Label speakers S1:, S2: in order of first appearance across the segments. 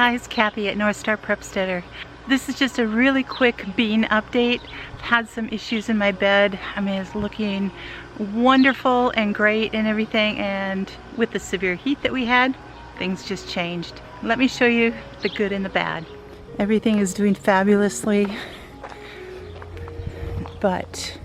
S1: guys, Kathy at Northstar Prepsteader. This is just a really quick bean update. Had some issues in my bed. I mean, it's looking wonderful and great and everything, and with the severe heat that we had, things just changed. Let me show you the good and the bad. Everything is doing fabulously, but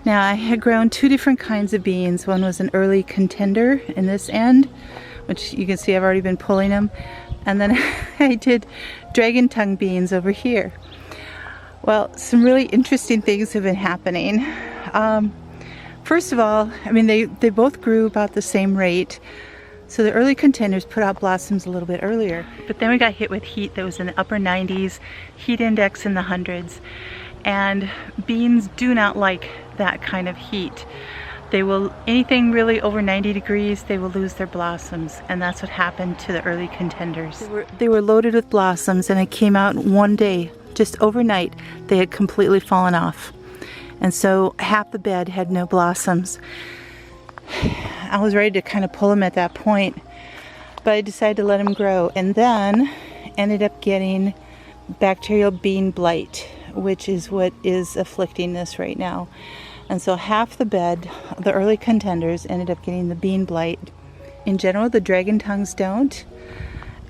S1: now I had grown two different kinds of beans. One was an early contender in this end, which you can see I've already been pulling them. And then I did dragon tongue beans over here. Well, some really interesting things have been happening. First of all, I mean, they both grew about the same rate. So the early contenders put out blossoms a little bit earlier. But then we got hit with heat that was in the upper 90s, heat index in the hundreds. And beans do not like that kind of heat. They will, anything really over 90 degrees, they will lose their blossoms, and that's what happened to the early contenders. They were loaded with blossoms, and it came out one day, just overnight, they had completely fallen off. And so half the bed had no blossoms. I was ready to kind of pull them at that point, but I decided to let them grow, and then ended up getting bacterial bean blight, which is what is afflicting this right now. And so half the bed, the early contenders, ended up getting the bean blight. In general, the dragon tongues don't,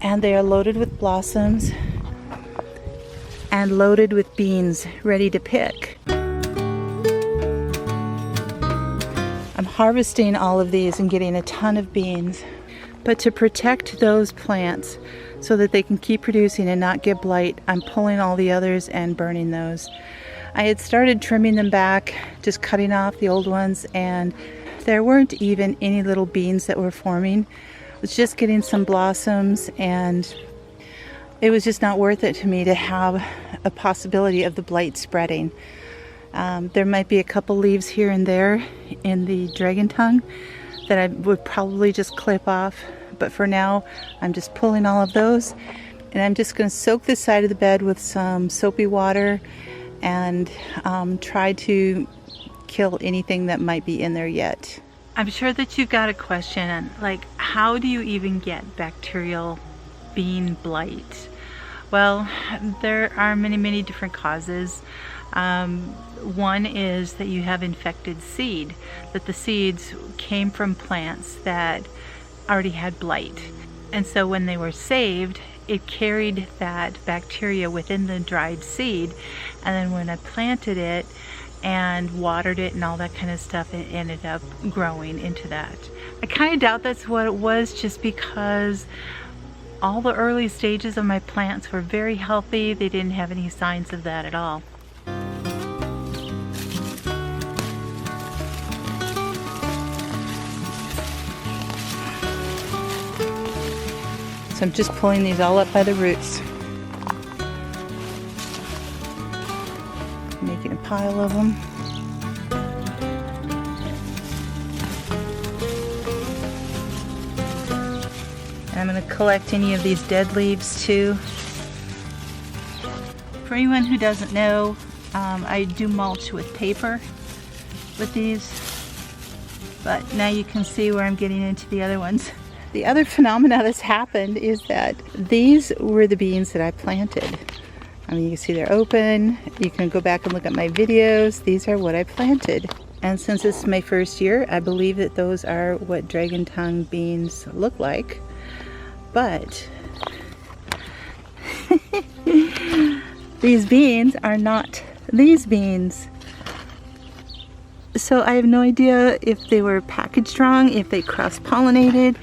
S1: and they are loaded with blossoms and loaded with beans ready to pick. I'm harvesting all of these and getting a ton of beans, but to protect those plants so that they can keep producing and not get blight, I'm pulling all the others and burning those. I had started trimming them back, just cutting off the old ones, and there weren't even any little beans that were forming. It was just getting some blossoms, and it was just not worth it to me to have a possibility of the blight spreading. There might be a couple leaves here and there in the dragon tongue that I would probably just clip off, but for now I'm just pulling all of those, and I'm just going to soak this side of the bed with some soapy water and try to kill anything that might be in there yet. I'm sure that you've got a question on, like, how do you even get bacterial bean blight? Well, there are many different causes. One is that you have infected seed, that the seeds came from plants that already had blight. And so when they were saved, it carried that bacteria within the dried seed, and then when I planted it and watered it and all that kind of stuff, it ended up growing into that. I kind of doubt that's what it was, just because all the early stages of my plants were very healthy. They didn't have any signs of that at all. So I'm just pulling these all up by the roots. Making a pile of them. And I'm going to collect any of these dead leaves too. For anyone who doesn't know, I do mulch with paper with these, but now you can see where I'm getting into the other ones. The other phenomena that's happened is that these were the beans that I planted. I mean, you can see they're open. You can go back and look at my videos. These are what I planted. And since this is my first year, I believe that those are what dragon tongue beans look like. But these beans are not these beans. So I have no idea if they were packaged wrong, if they cross-pollinated,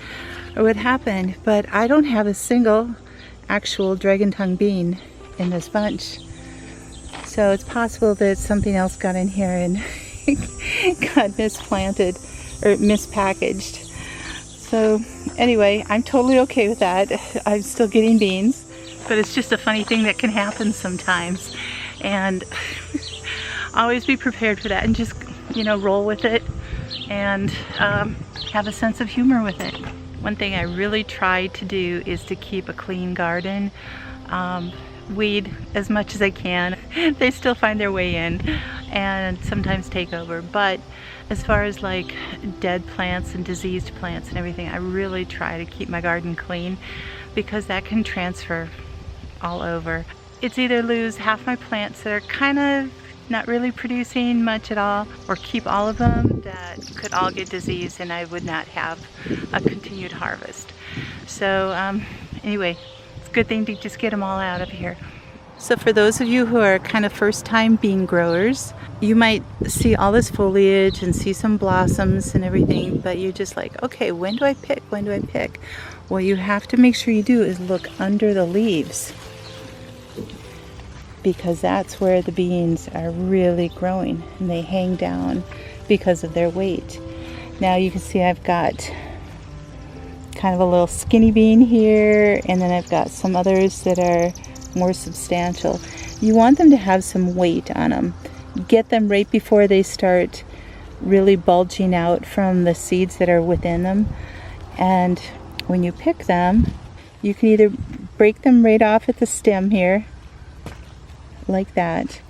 S1: or what happened, but I don't have a single actual dragon tongue bean in this bunch. So it's possible that something else got in here and got misplanted or mispackaged. So anyway, I'm totally okay with that. I'm still getting beans, but it's just a funny thing that can happen sometimes, and always be prepared for that and just, you know, roll with it and have a sense of humor with it. One thing I really try to do is to keep a clean garden. Weed as much as I can. They still find their way in and sometimes take over, but as far as like dead plants and diseased plants and everything, I really try to keep my garden clean because that can transfer all over. It's either lose half my plants that are kind of not really producing much at all, or keep all of them that could all get disease and I would not have a continued harvest. So anyway, it's a good thing to just get them all out of here. So for those of you who are kind of first-time bean growers, you might see all this foliage and see some blossoms and everything, but you're just like, okay, when do I pick? When do I pick? What you have to make sure you do is look under the leaves, because that's where the beans are really growing and they hang down because of their weight. Now you can see I've got kind of a little skinny bean here, and then I've got some others that are more substantial. You want them to have some weight on them. Get them right before they start really bulging out from the seeds that are within them. And when you pick them, you can either break them right off at the stem here, like that,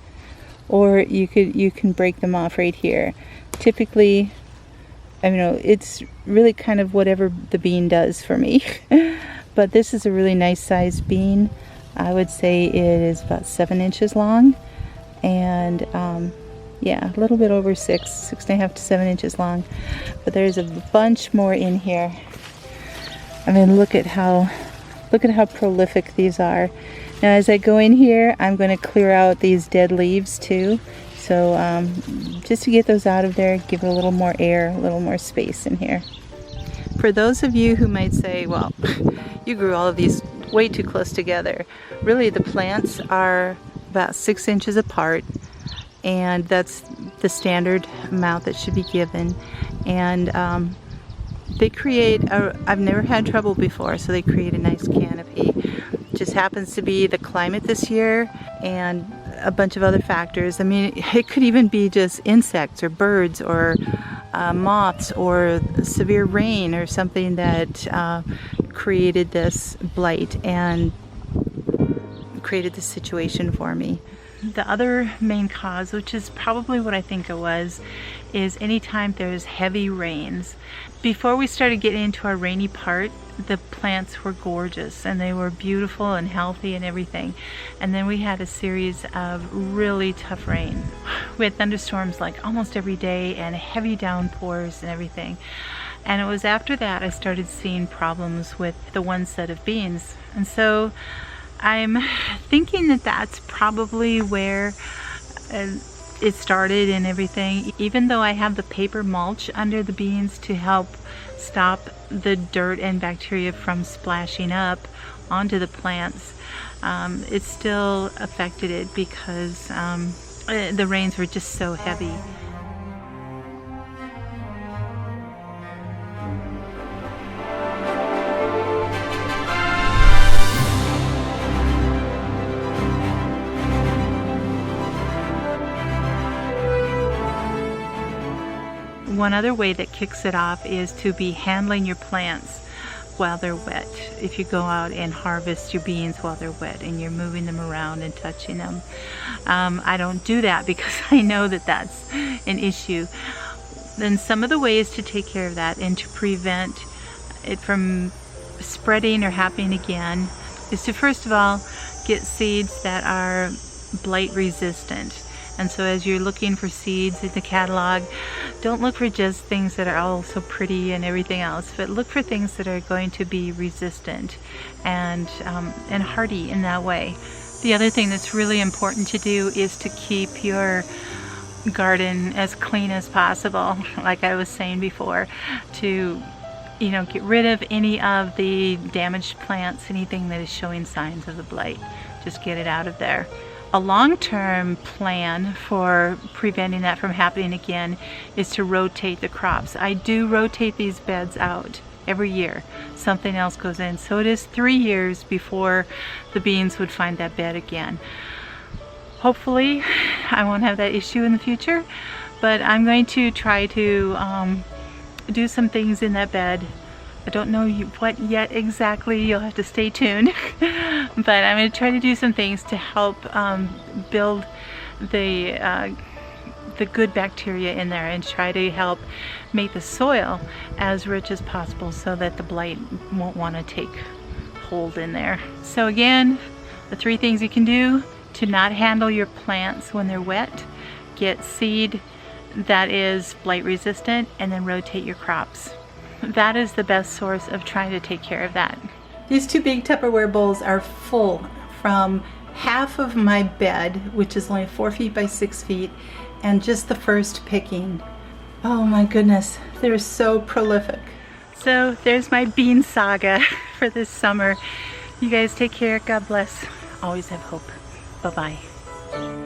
S1: or you can break them off right here. Typically, I mean, it's really kind of whatever the bean does for me. But this is a really nice sized bean. I would say it is about 7 inches long, and yeah, a little bit over 6.5 to 7 inches long. But there's a bunch more in here. I mean, look at how prolific these are. Now as I go in here, I'm going to clear out these dead leaves too. So just to get those out of there, give it a little more air, a little more space in here. For those of you who might say, well, you grew all of these way too close together. Really, the plants are about 6 inches apart, and that's the standard amount that should be given. And they create I've never had trouble before, so they create a nice canopy. Just happens to be the climate this year and a bunch of other factors. I mean, it could even be just insects or birds or moths or severe rain or something that created this blight and created this situation for me. The other main cause, which is probably what I think it was, is anytime there's heavy rains. Before we started getting into our rainy part, the plants were gorgeous and they were beautiful and healthy and everything. And then we had a series of really tough rain. We had thunderstorms like almost every day and heavy downpours and everything. And it was after that I started seeing problems with the one set of beans. And so I'm thinking that that's probably where it started and everything. Even though I have the paper mulch under the beans to help stop the dirt and bacteria from splashing up onto the plants, it still affected it because the rains were just so heavy. One other way that kicks it off is to be handling your plants while they're wet. If you go out and harvest your beans while they're wet and you're moving them around and touching them. I don't do that because I know that that's an issue. Then some of the ways to take care of that and to prevent it from spreading or happening again is to first of all get seeds that are blight resistant. And so as you're looking for seeds in the catalog, don't look for just things that are all so pretty and everything else, but look for things that are going to be resistant and hardy in that way. The other thing that's really important to do is to keep your garden as clean as possible, like I was saying before, to get rid of any of the damaged plants, anything that is showing signs of the blight. Just get it out of there. A long-term plan for preventing that from happening again is to rotate the crops. I do rotate these beds out every year. Something else goes in. So it is 3 years before the beans would find that bed again. Hopefully I won't have that issue in the future, but I'm going to try to do some things in that bed. I don't know what yet exactly, you'll have to stay tuned. But I'm going to try to do some things to help build the good bacteria in there and try to help make the soil as rich as possible so that the blight won't want to take cold in there. So again, the 3 things you can do to not handle your plants when they're wet: get seed that is blight resistant, and then rotate your crops. That is the best source of trying to take care of that. These 2 big Tupperware bowls are full from half of my bed, which is only 4 feet by 6 feet, and just the first picking. Oh my goodness, they're so prolific. So there's my bean saga for this summer. You guys take care. God bless. Always have hope. Bye-bye.